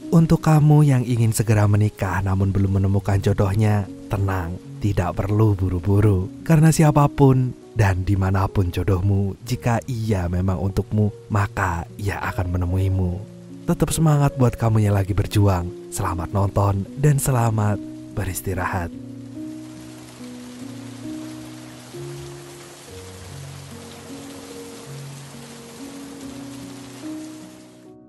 Untuk kamu yang ingin segera menikah namun belum menemukan jodohnya, tenang, tidak perlu buru-buru. Karena siapapun dan dimanapun jodohmu, jika ia memang untukmu, maka ia akan menemuimu. Tetap semangat buat kamu yang lagi berjuang. Selamat nonton dan selamat beristirahat.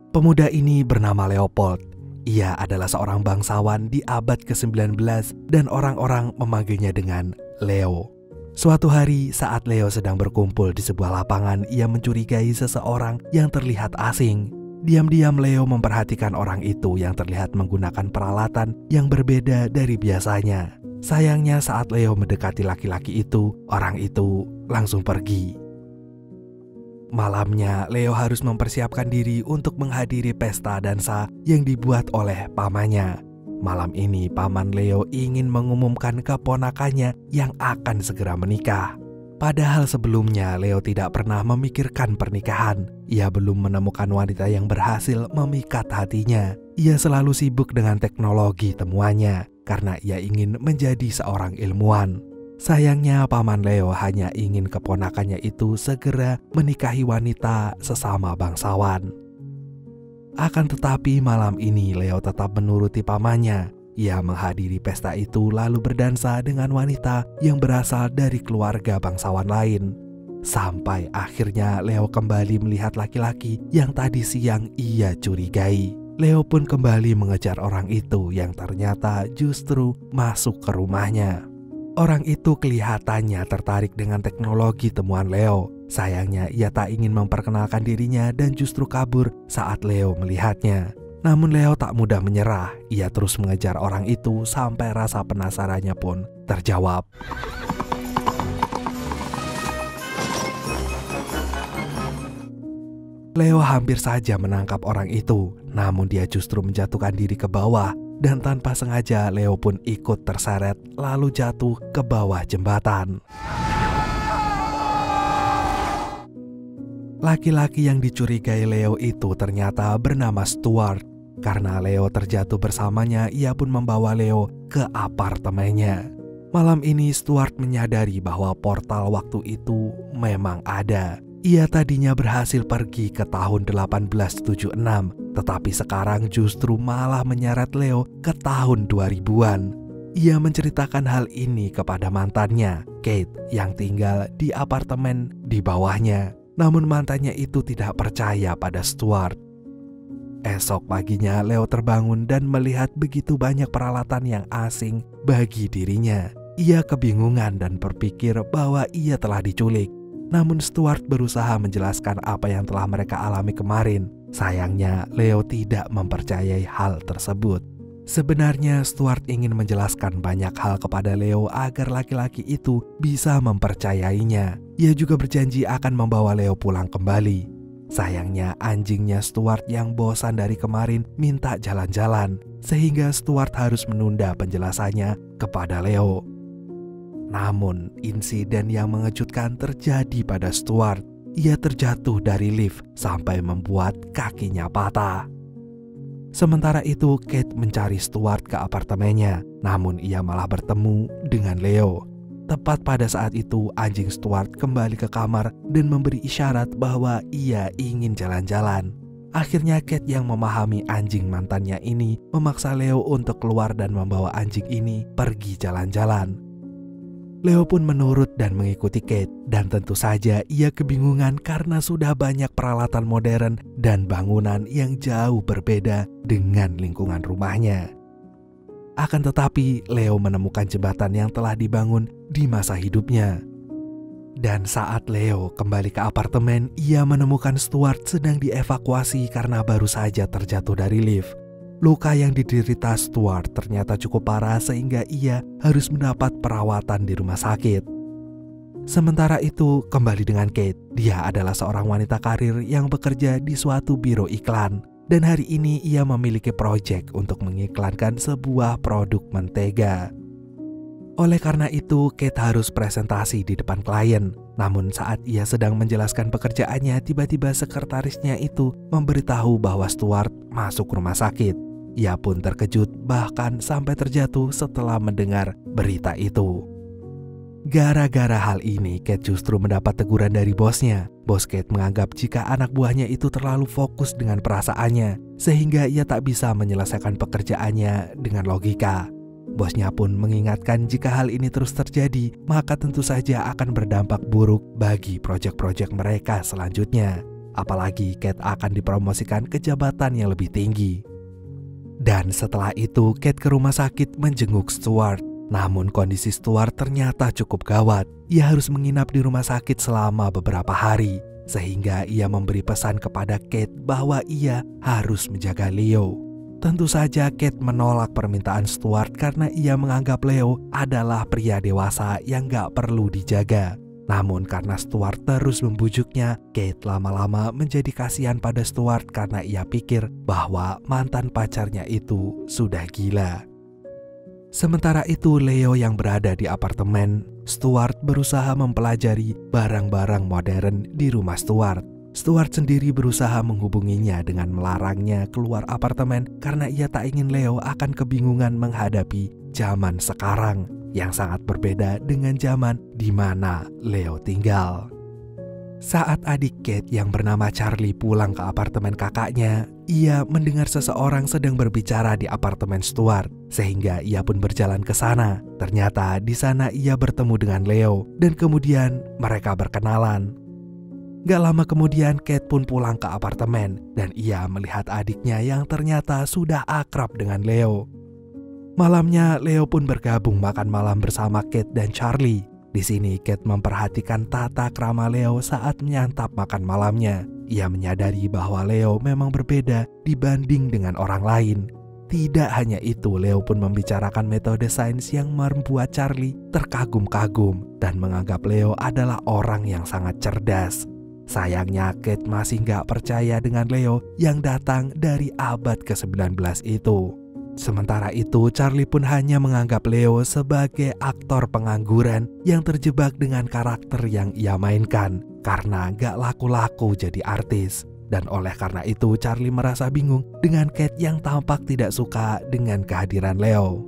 Pemuda ini bernama Leopold. Ia adalah seorang bangsawan di abad ke-19 dan orang-orang memanggilnya dengan Leo. Suatu hari saat Leo sedang berkumpul di sebuah lapangan, ia mencurigai seseorang yang terlihat asing. Diam-diam Leo memperhatikan orang itu yang terlihat menggunakan peralatan yang berbeda dari biasanya. Sayangnya saat Leo mendekati laki-laki itu, orang itu langsung pergi. Malamnya, Leo harus mempersiapkan diri untuk menghadiri pesta dansa yang dibuat oleh pamannya. Malam ini, paman Leo ingin mengumumkan keponakannya yang akan segera menikah. Padahal sebelumnya, Leo tidak pernah memikirkan pernikahan. Ia belum menemukan wanita yang berhasil memikat hatinya. Ia selalu sibuk dengan teknologi temuannya karena ia ingin menjadi seorang ilmuwan. Sayangnya paman Leo hanya ingin keponakannya itu segera menikahi wanita sesama bangsawan. Akan tetapi malam ini Leo tetap menuruti pamannya. Ia menghadiri pesta itu lalu berdansa dengan wanita yang berasal dari keluarga bangsawan lain. Sampai akhirnya Leo kembali melihat laki-laki yang tadi siang ia curigai. Leo pun kembali mengejar orang itu yang ternyata justru masuk ke rumahnya. Orang itu kelihatannya tertarik dengan teknologi temuan Leo. Sayangnya ia tak ingin memperkenalkan dirinya dan justru kabur saat Leo melihatnya. Namun Leo tak mudah menyerah. Ia terus mengejar orang itu sampai rasa penasarannya pun terjawab. Leo hampir saja menangkap orang itu, namun dia justru menjatuhkan diri ke bawah. Dan tanpa sengaja Leo pun ikut terseret lalu jatuh ke bawah jembatan. Laki-laki yang dicurigai Leo itu ternyata bernama Stuart. Karena Leo terjatuh bersamanya, ia pun membawa Leo ke apartemennya. Malam ini Stuart menyadari bahwa portal waktu itu memang ada. Ia tadinya berhasil pergi ke tahun 1876, tetapi sekarang justru malah menyeret Leo ke tahun 2000-an. Ia menceritakan hal ini kepada mantannya, Kate, yang tinggal di apartemen di bawahnya. Namun mantannya itu tidak percaya pada Stuart. Esok paginya Leo terbangun dan melihat begitu banyak peralatan yang asing bagi dirinya. Ia kebingungan dan berpikir bahwa ia telah diculik. Namun Stuart berusaha menjelaskan apa yang telah mereka alami kemarin. Sayangnya Leo tidak mempercayai hal tersebut. Sebenarnya Stuart ingin menjelaskan banyak hal kepada Leo agar laki-laki itu bisa mempercayainya. Ia juga berjanji akan membawa Leo pulang kembali. Sayangnya anjingnya Stuart yang bosan dari kemarin minta jalan-jalan, sehingga Stuart harus menunda penjelasannya kepada Leo. Namun, insiden yang mengejutkan terjadi pada Stuart. Ia terjatuh dari lift sampai membuat kakinya patah. Sementara itu, Kate mencari Stuart ke apartemennya, namun ia malah bertemu dengan Leo. Tepat pada saat itu, anjing Stuart kembali ke kamar dan memberi isyarat bahwa ia ingin jalan-jalan. Akhirnya Kate yang memahami anjing mantannya ini memaksa Leo untuk keluar dan membawa anjing ini pergi jalan-jalan. Leo pun menurut dan mengikuti Kate, dan tentu saja ia kebingungan karena sudah banyak peralatan modern dan bangunan yang jauh berbeda dengan lingkungan rumahnya. Akan tetapi Leo menemukan jembatan yang telah dibangun di masa hidupnya. Dan saat Leo kembali ke apartemen, ia menemukan Stuart sedang dievakuasi karena baru saja terjatuh dari lift. Luka yang diderita Stuart ternyata cukup parah sehingga ia harus mendapat perawatan di rumah sakit. Sementara itu, kembali dengan Kate. Dia adalah seorang wanita karir yang bekerja di suatu biro iklan. Dan hari ini ia memiliki proyek untuk mengiklankan sebuah produk mentega. Oleh karena itu, Kate harus presentasi di depan klien. Namun saat ia sedang menjelaskan pekerjaannya, tiba-tiba sekretarisnya itu memberitahu bahwa Stuart masuk rumah sakit. Ia pun terkejut bahkan sampai terjatuh setelah mendengar berita itu. Gara-gara hal ini, Kate justru mendapat teguran dari bosnya. Bos Kate menganggap jika anak buahnya itu terlalu fokus dengan perasaannya, sehingga ia tak bisa menyelesaikan pekerjaannya dengan logika. Bosnya pun mengingatkan jika hal ini terus terjadi, maka tentu saja akan berdampak buruk bagi proyek-proyek mereka selanjutnya. Apalagi Kate akan dipromosikan ke jabatan yang lebih tinggi. Dan setelah itu, Kate ke rumah sakit menjenguk Stuart. Namun kondisi Stuart ternyata cukup gawat. Ia harus menginap di rumah sakit selama beberapa hari, sehingga ia memberi pesan kepada Kate bahwa ia harus menjaga Leo. Tentu saja Kate menolak permintaan Stuart karena ia menganggap Leo adalah pria dewasa yang gak perlu dijaga. Namun karena Stuart terus membujuknya, Kate lama-lama menjadi kasihan pada Stuart karena ia pikir bahwa mantan pacarnya itu sudah gila. Sementara itu, Leo yang berada di apartemen, Stuart berusaha mempelajari barang-barang modern di rumah Stuart. Stuart sendiri berusaha menghubunginya dengan melarangnya keluar apartemen karena ia tak ingin Leo akan kebingungan menghadapi zaman sekarang yang sangat berbeda dengan zaman di mana Leo tinggal. Saat adik Kate yang bernama Charlie pulang ke apartemen kakaknya, ia mendengar seseorang sedang berbicara di apartemen Stuart, sehingga ia pun berjalan ke sana. Ternyata di sana ia bertemu dengan Leo dan kemudian mereka berkenalan. Gak lama kemudian Kate pun pulang ke apartemen dan ia melihat adiknya yang ternyata sudah akrab dengan Leo. Malamnya Leo pun bergabung makan malam bersama Kate dan Charlie. Di sini Kate memperhatikan tata krama Leo saat menyantap makan malamnya. Ia menyadari bahwa Leo memang berbeda dibanding dengan orang lain. Tidak hanya itu, Leo pun membicarakan metode sains yang membuat Charlie terkagum-kagum dan menganggap Leo adalah orang yang sangat cerdas. Sayangnya Kate masih gak percaya dengan Leo yang datang dari abad ke-19 itu. Sementara itu, Charlie pun hanya menganggap Leo sebagai aktor pengangguran yang terjebak dengan karakter yang ia mainkan karena gak laku-laku jadi artis. Dan oleh karena itu, Charlie merasa bingung dengan Kate yang tampak tidak suka dengan kehadiran Leo.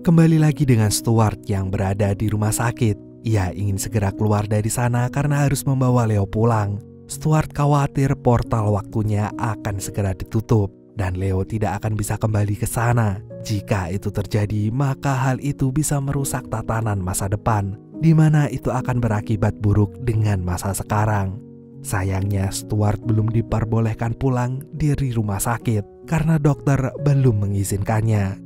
Kembali lagi dengan Stuart yang berada di rumah sakit. Ia ingin segera keluar dari sana karena harus membawa Leo pulang. Stuart khawatir portal waktunya akan segera ditutup dan Leo tidak akan bisa kembali ke sana. Jika itu terjadi, maka hal itu bisa merusak tatanan masa depan, di mana itu akan berakibat buruk dengan masa sekarang. Sayangnya Stuart belum diperbolehkan pulang dari rumah sakit karena dokter belum mengizinkannya.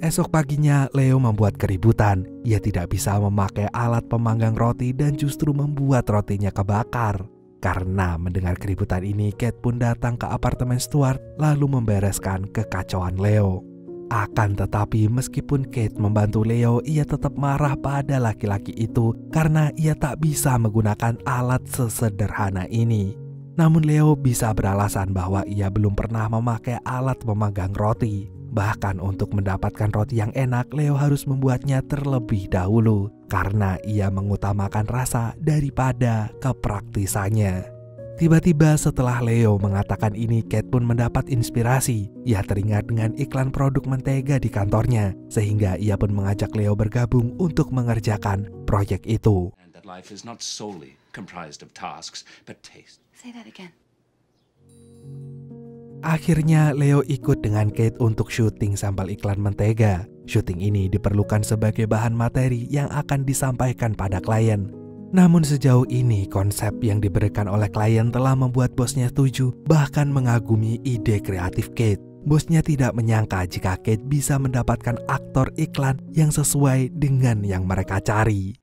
Esok paginya Leo membuat keributan. Ia tidak bisa memakai alat pemanggang roti dan justru membuat rotinya kebakar. Karena mendengar keributan ini, Kate pun datang ke apartemen Stuart lalu membereskan kekacauan Leo. Akan tetapi meskipun Kate membantu Leo, ia tetap marah pada laki-laki itu karena ia tak bisa menggunakan alat sesederhana ini. Namun Leo bisa beralasan bahwa ia belum pernah memakai alat memanggang roti. Bahkan untuk mendapatkan roti yang enak, Leo harus membuatnya terlebih dahulu karena ia mengutamakan rasa daripada kepraktisannya. Tiba-tiba setelah Leo mengatakan ini, Kate pun mendapat inspirasi. Ia teringat dengan iklan produk mentega di kantornya, sehingga ia pun mengajak Leo bergabung untuk mengerjakan proyek itu. Akhirnya Leo ikut dengan Kate untuk syuting sampel iklan mentega. Syuting ini diperlukan sebagai bahan materi yang akan disampaikan pada klien. Namun sejauh ini konsep yang diberikan oleh klien telah membuat bosnya setuju, bahkan mengagumi ide kreatif Kate. Bosnya tidak menyangka jika Kate bisa mendapatkan aktor iklan yang sesuai dengan yang mereka cari.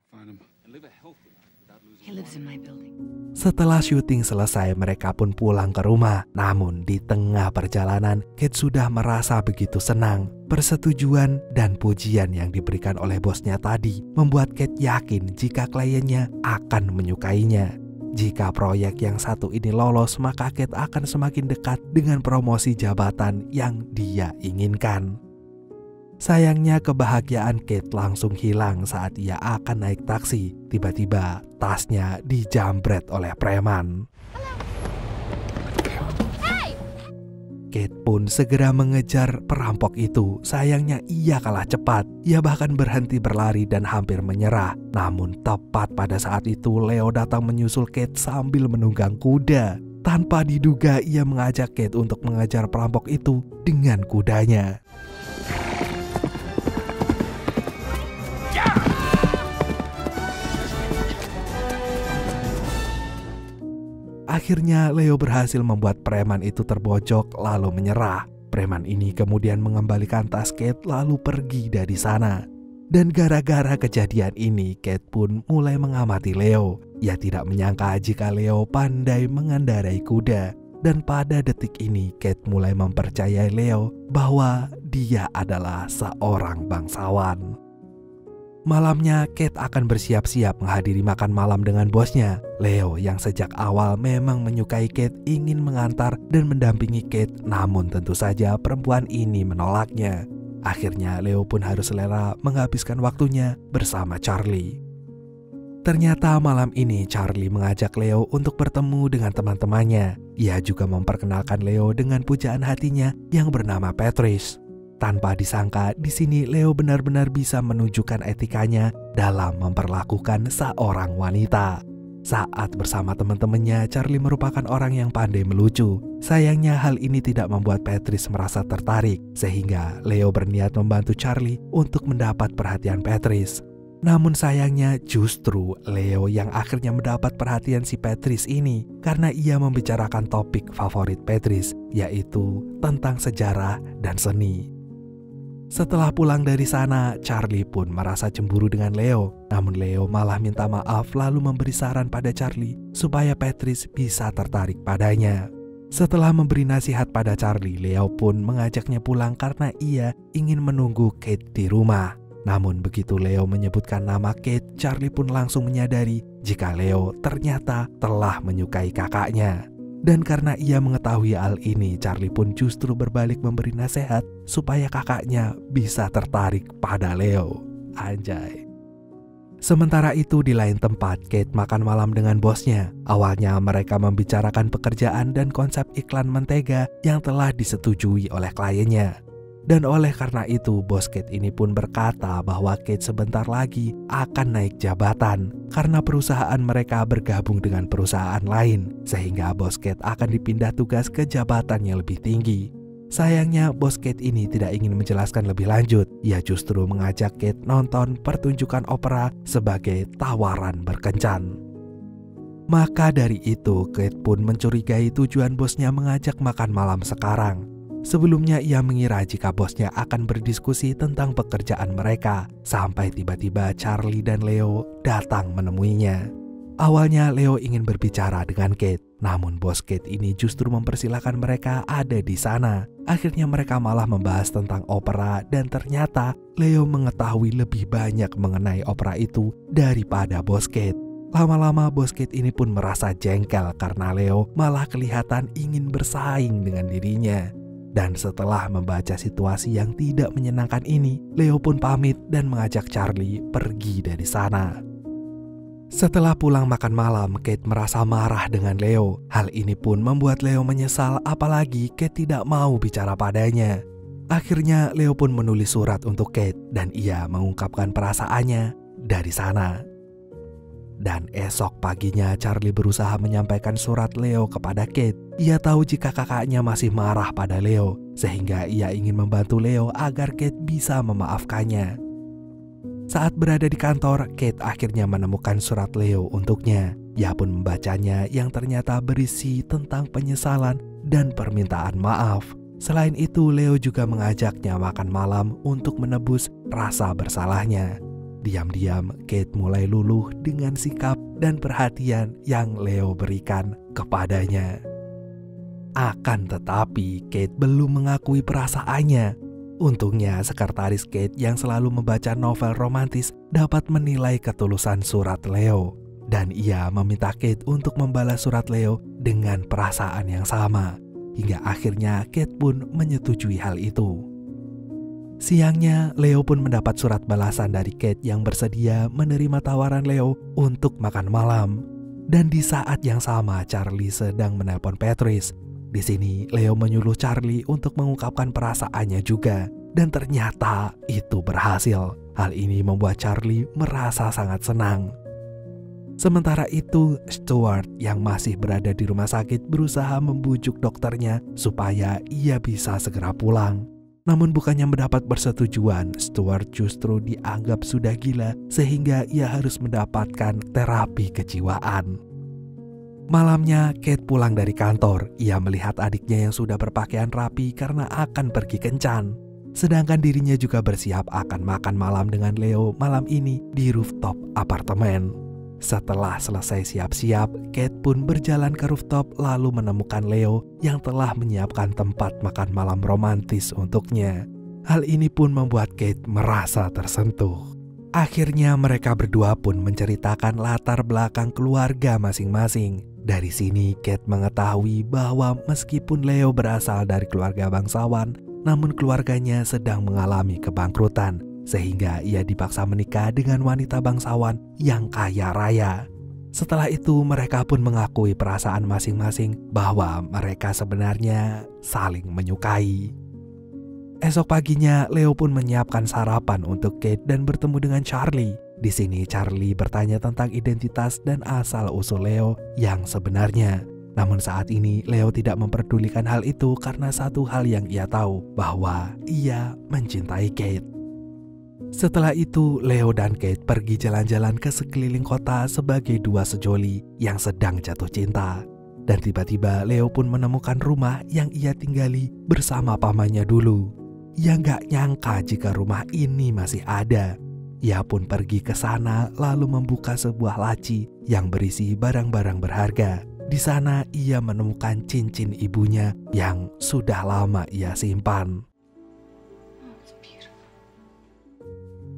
Setelah syuting selesai, mereka pun pulang ke rumah. Namun di tengah perjalanan, Kate sudah merasa begitu senang. Persetujuan dan pujian yang diberikan oleh bosnya tadi membuat Kate yakin jika kliennya akan menyukainya. Jika proyek yang satu ini lolos, maka Kate akan semakin dekat dengan promosi jabatan yang dia inginkan. Sayangnya kebahagiaan Kate langsung hilang saat ia akan naik taksi. Tiba-tiba tasnya dijambret oleh preman. Kate pun segera mengejar perampok itu. Sayangnya ia kalah cepat. Ia bahkan berhenti berlari dan hampir menyerah. Namun tepat pada saat itu Leo datang menyusul Kate sambil menunggang kuda. Tanpa diduga ia mengajak Kate untuk mengejar perampok itu dengan kudanya. Akhirnya Leo berhasil membuat preman itu terbojok lalu menyerah. Preman ini kemudian mengembalikan tas Kate lalu pergi dari sana. Dan gara-gara kejadian ini Kate pun mulai mengamati Leo. Ia tidak menyangka jika Leo pandai mengendarai kuda. Dan pada detik ini Kate mulai mempercayai Leo bahwa dia adalah seorang bangsawan. Malamnya Kate akan bersiap-siap menghadiri makan malam dengan bosnya. Leo yang sejak awal memang menyukai Kate ingin mengantar dan mendampingi Kate, namun tentu saja perempuan ini menolaknya. Akhirnya Leo pun harus rela menghabiskan waktunya bersama Charlie. Ternyata malam ini Charlie mengajak Leo untuk bertemu dengan teman-temannya. Ia juga memperkenalkan Leo dengan pujaan hatinya yang bernama Patrice. Tanpa disangka, di sini Leo benar-benar bisa menunjukkan etikanya dalam memperlakukan seorang wanita. Saat bersama teman-temannya, Charlie merupakan orang yang pandai melucu. Sayangnya hal ini tidak membuat Patrice merasa tertarik, sehingga Leo berniat membantu Charlie untuk mendapat perhatian Patrice. Namun sayangnya justru Leo yang akhirnya mendapat perhatian si Patrice ini karena ia membicarakan topik favorit Patrice, yaitu tentang sejarah dan seni. Setelah pulang dari sana, Charlie pun merasa cemburu dengan Leo. Namun Leo malah minta maaf lalu memberi saran pada Charlie supaya Patrice bisa tertarik padanya. Setelah memberi nasihat pada Charlie, Leo pun mengajaknya pulang karena ia ingin menunggu Kate di rumah. Namun begitu Leo menyebutkan nama Kate, Charlie pun langsung menyadari jika Leo ternyata telah menyukai kakaknya. Dan karena ia mengetahui hal ini, Charlie pun justru berbalik memberi nasihat supaya kakaknya bisa tertarik pada Leo. Anjay. Sementara itu di lain tempat, Kate makan malam dengan bosnya. Awalnya mereka membicarakan pekerjaan dan konsep iklan mentega yang telah disetujui oleh kliennya. Dan oleh karena itu, bos Kate ini pun berkata bahwa Kate sebentar lagi akan naik jabatan karena perusahaan mereka bergabung dengan perusahaan lain, sehingga bos Kate akan dipindah tugas ke jabatan yang lebih tinggi. Sayangnya bos Kate ini tidak ingin menjelaskan lebih lanjut. Ia justru mengajak Kate nonton pertunjukan opera sebagai tawaran berkencan. Maka dari itu, Kate pun mencurigai tujuan bosnya mengajak makan malam sekarang. Sebelumnya ia mengira jika bosnya akan berdiskusi tentang pekerjaan mereka, sampai tiba-tiba Charlie dan Leo datang menemuinya. Awalnya Leo ingin berbicara dengan Kate, namun bos Kate ini justru mempersilahkan mereka ada di sana. Akhirnya mereka malah membahas tentang opera dan ternyata Leo mengetahui lebih banyak mengenai opera itu daripada bos Kate. Lama-lama bos Kate ini pun merasa jengkel karena Leo malah kelihatan ingin bersaing dengan dirinya. Dan setelah membaca situasi yang tidak menyenangkan ini, Leo pun pamit dan mengajak Charlie pergi dari sana. Setelah pulang makan malam, Kate merasa marah dengan Leo. Hal ini pun membuat Leo menyesal, apalagi Kate tidak mau bicara padanya. Akhirnya Leo pun menulis surat untuk Kate dan ia mengungkapkan perasaannya dari sana. Dan esok paginya Charlie berusaha menyampaikan surat Leo kepada Kate. Ia tahu jika kakaknya masih marah pada Leo, sehingga ia ingin membantu Leo agar Kate bisa memaafkannya. Saat berada di kantor, Kate akhirnya menemukan surat Leo untuknya. Ia pun membacanya yang ternyata berisi tentang penyesalan dan permintaan maaf. Selain itu, Leo juga mengajaknya makan malam untuk menebus rasa bersalahnya. Diam-diam, Kate mulai luluh dengan sikap dan perhatian yang Leo berikan kepadanya. Akan tetapi, Kate belum mengakui perasaannya. Untungnya, sekretaris Kate yang selalu membaca novel romantis dapat menilai ketulusan surat Leo. Dan ia meminta Kate untuk membalas surat Leo dengan perasaan yang sama. Hingga akhirnya Kate pun menyetujui hal itu. Siangnya, Leo pun mendapat surat balasan dari Kate yang bersedia menerima tawaran Leo untuk makan malam. Dan di saat yang sama, Charlie sedang menelpon Patrice. Di sini Leo menyuruh Charlie untuk mengungkapkan perasaannya juga, dan ternyata itu berhasil. Hal ini membuat Charlie merasa sangat senang. Sementara itu, Stuart yang masih berada di rumah sakit berusaha membujuk dokternya supaya ia bisa segera pulang. Namun bukannya mendapat persetujuan, Stuart justru dianggap sudah gila sehingga ia harus mendapatkan terapi kejiwaan. Malamnya, Kate pulang dari kantor. Ia melihat adiknya yang sudah berpakaian rapi karena akan pergi kencan. Sedangkan dirinya juga bersiap akan makan malam dengan Leo malam ini di rooftop apartemen. Setelah selesai siap-siap, Kate pun berjalan ke rooftop lalu menemukan Leo yang telah menyiapkan tempat makan malam romantis untuknya. Hal ini pun membuat Kate merasa tersentuh. Akhirnya mereka berdua pun menceritakan latar belakang keluarga masing-masing. Dari sini Kate mengetahui bahwa meskipun Leo berasal dari keluarga bangsawan, namun keluarganya sedang mengalami kebangkrutan, sehingga ia dipaksa menikah dengan wanita bangsawan yang kaya raya. Setelah itu mereka pun mengakui perasaan masing-masing bahwa mereka sebenarnya saling menyukai. Esok paginya Leo pun menyiapkan sarapan untuk Kate dan bertemu dengan Charlie. Di sini Charlie bertanya tentang identitas dan asal-usul Leo yang sebenarnya. Namun saat ini Leo tidak memperdulikan hal itu karena satu hal yang ia tahu, bahwa ia mencintai Kate. Setelah itu Leo dan Kate pergi jalan-jalan ke sekeliling kota sebagai dua sejoli yang sedang jatuh cinta. Dan tiba-tiba Leo pun menemukan rumah yang ia tinggali bersama pamannya dulu. Ia gak nyangka jika rumah ini masih ada. Ia pun pergi ke sana lalu membuka sebuah laci yang berisi barang-barang berharga. Di sana ia menemukan cincin ibunya yang sudah lama ia simpan.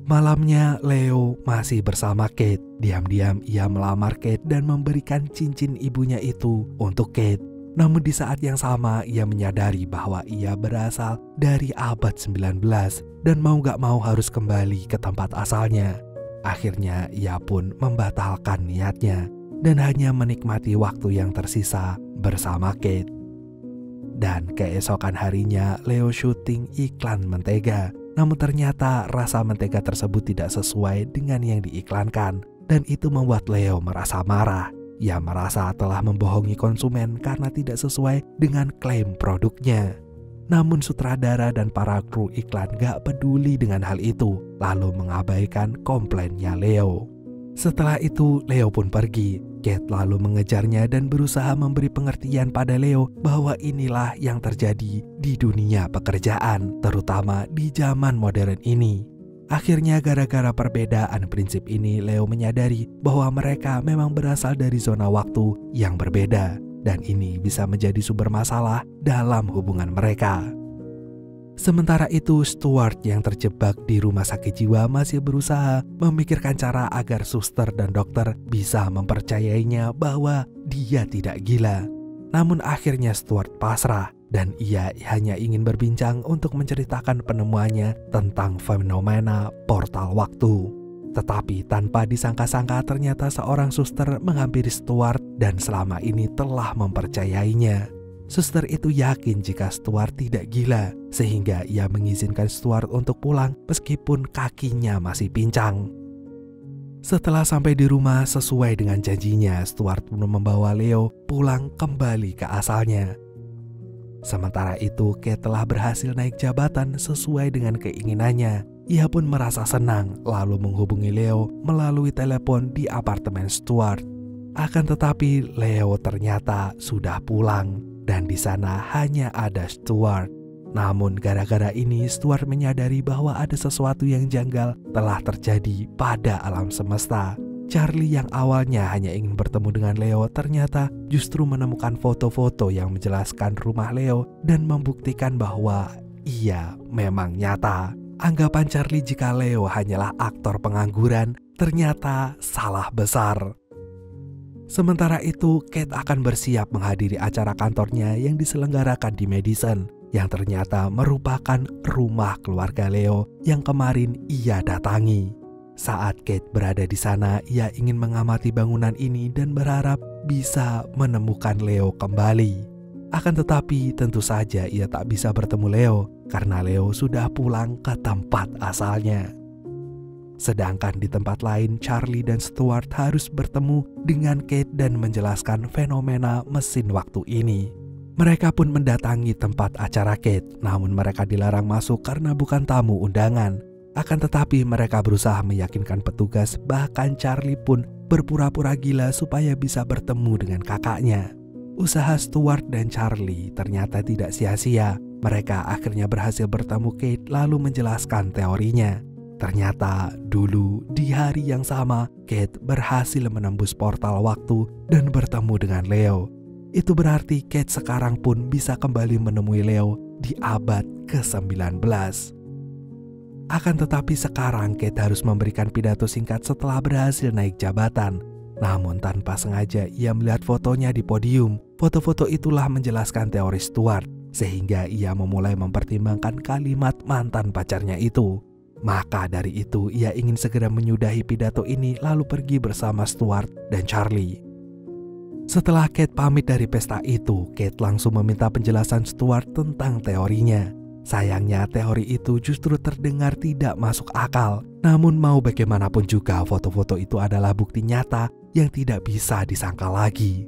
Malamnya Leo masih bersama Kate. Diam-diam ia melamar Kate dan memberikan cincin ibunya itu untuk Kate. Namun di saat yang sama ia menyadari bahwa ia berasal dari abad 19 dan mau gak mau harus kembali ke tempat asalnya. Akhirnya ia pun membatalkan niatnya dan hanya menikmati waktu yang tersisa bersama Kate. Dan keesokan harinya Leo syuting iklan mentega. Namun ternyata rasa mentega tersebut tidak sesuai dengan yang diiklankan, dan itu membuat Leo merasa marah. Ia merasa telah membohongi konsumen karena tidak sesuai dengan klaim produknya. Namun sutradara dan para kru iklan gak peduli dengan hal itu, lalu mengabaikan komplainnya Leo. Setelah itu Leo pun pergi. Kate lalu mengejarnya dan berusaha memberi pengertian pada Leo bahwa inilah yang terjadi di dunia pekerjaan, terutama di zaman modern ini. Akhirnya gara-gara perbedaan prinsip ini, Leo menyadari bahwa mereka memang berasal dari zona waktu yang berbeda, dan ini bisa menjadi sumber masalah dalam hubungan mereka. Sementara itu, Stuart yang terjebak di rumah sakit jiwa masih berusaha memikirkan cara agar suster dan dokter bisa mempercayainya bahwa dia tidak gila. Namun akhirnya Stuart pasrah dan ia hanya ingin berbincang untuk menceritakan penemuannya tentang fenomena portal waktu. Tetapi tanpa disangka-sangka ternyata seorang suster menghampiri Stuart dan selama ini telah mempercayainya. Suster itu yakin jika Stuart tidak gila, sehingga ia mengizinkan Stuart untuk pulang meskipun kakinya masih pincang. Setelah sampai di rumah sesuai dengan janjinya, Stuart pun membawa Leo pulang kembali ke asalnya. Sementara itu, Kate telah berhasil naik jabatan sesuai dengan keinginannya. Ia pun merasa senang lalu menghubungi Leo melalui telepon di apartemen Stuart. Akan tetapi Leo ternyata sudah pulang. Dan di sana hanya ada Stuart. Namun gara-gara ini Stuart menyadari bahwa ada sesuatu yang janggal telah terjadi pada alam semesta. Charlie yang awalnya hanya ingin bertemu dengan Leo ternyata justru menemukan foto-foto yang menjelaskan rumah Leo dan membuktikan bahwa ia memang nyata. Anggapan Charlie jika Leo hanyalah aktor pengangguran ternyata salah besar. Sementara itu, Kate akan bersiap menghadiri acara kantornya yang diselenggarakan di Madison, yang ternyata merupakan rumah keluarga Leo yang kemarin ia datangi. Saat Kate berada di sana, ia ingin mengamati bangunan ini dan berharap bisa menemukan Leo kembali. Akan tetapi tentu saja ia tak bisa bertemu Leo karena Leo sudah pulang ke tempat asalnya. Sedangkan di tempat lain, Charlie dan Stuart harus bertemu dengan Kate dan menjelaskan fenomena mesin waktu ini. Mereka pun mendatangi tempat acara Kate, namun mereka dilarang masuk karena bukan tamu undangan. Akan tetapi mereka berusaha meyakinkan petugas, bahkan Charlie pun berpura-pura gila supaya bisa bertemu dengan kakaknya. Usaha Stuart dan Charlie ternyata tidak sia-sia. Mereka akhirnya berhasil bertemu Kate lalu menjelaskan teorinya. Ternyata dulu di hari yang sama, Kate berhasil menembus portal waktu dan bertemu dengan Leo. Itu berarti Kate sekarang pun bisa kembali menemui Leo di abad ke-19. Akan tetapi sekarang Kate harus memberikan pidato singkat setelah berhasil naik jabatan. Namun tanpa sengaja ia melihat fotonya di podium. Foto-foto itulah menjelaskan teori Stuart, sehingga ia memulai mempertimbangkan kalimat mantan pacarnya itu. Maka dari itu ia ingin segera menyudahi pidato ini lalu pergi bersama Stuart dan Charlie. Setelah Kate pamit dari pesta itu, Kate langsung meminta penjelasan Stuart tentang teorinya. Sayangnya teori itu justru terdengar tidak masuk akal. Namun mau bagaimanapun juga foto-foto itu adalah bukti nyata yang tidak bisa disangkal lagi.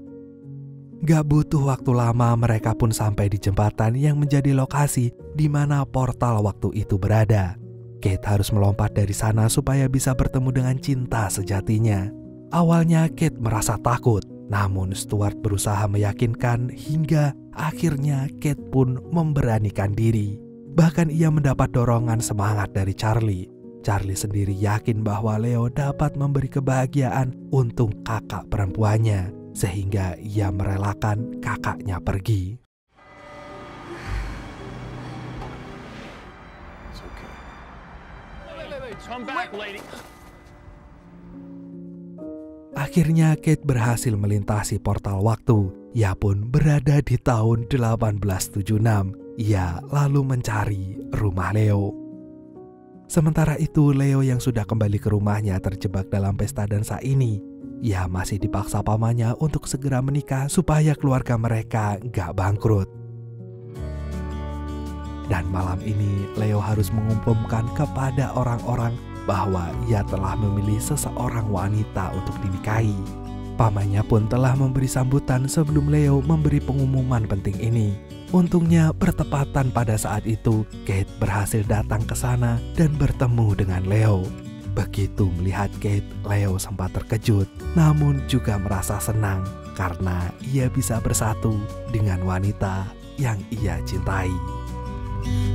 Gak butuh waktu lama mereka pun sampai di jembatan yang menjadi lokasi di mana portal waktu itu berada. Kate harus melompat dari sana supaya bisa bertemu dengan cinta sejatinya. Awalnya Kate merasa takut, namun Stuart berusaha meyakinkan hingga akhirnya Kate pun memberanikan diri. Bahkan ia mendapat dorongan semangat dari Charlie. Charlie sendiri yakin bahwa Leo dapat memberi kebahagiaan untuk kakak perempuannya, sehingga ia merelakan kakaknya pergi. Akhirnya Kate berhasil melintasi portal waktu. Ia pun berada di tahun 1876. Ia lalu mencari rumah Leo. Sementara itu Leo yang sudah kembali ke rumahnya terjebak dalam pesta dansa ini. Ia masih dipaksa pamannya untuk segera menikah supaya keluarga mereka gak bangkrut. Dan malam ini Leo harus mengumumkan kepada orang-orang bahwa ia telah memilih seseorang wanita untuk dinikahi. Pamannya pun telah memberi sambutan sebelum Leo memberi pengumuman penting ini. Untungnya bertepatan pada saat itu Kate berhasil datang ke sana dan bertemu dengan Leo. Begitu melihat Kate, Leo sempat terkejut, namun juga merasa senang karena ia bisa bersatu dengan wanita yang ia cintai.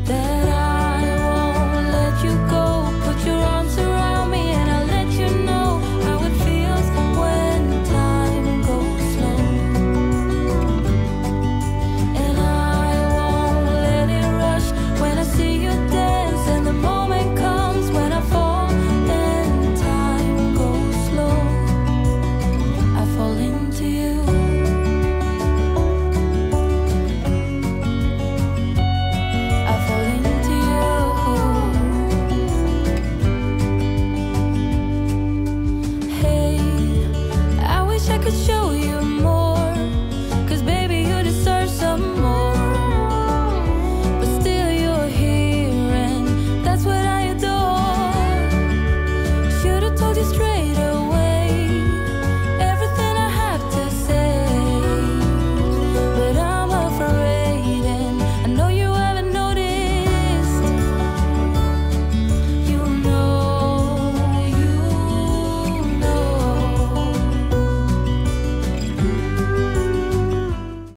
That I won't let you go.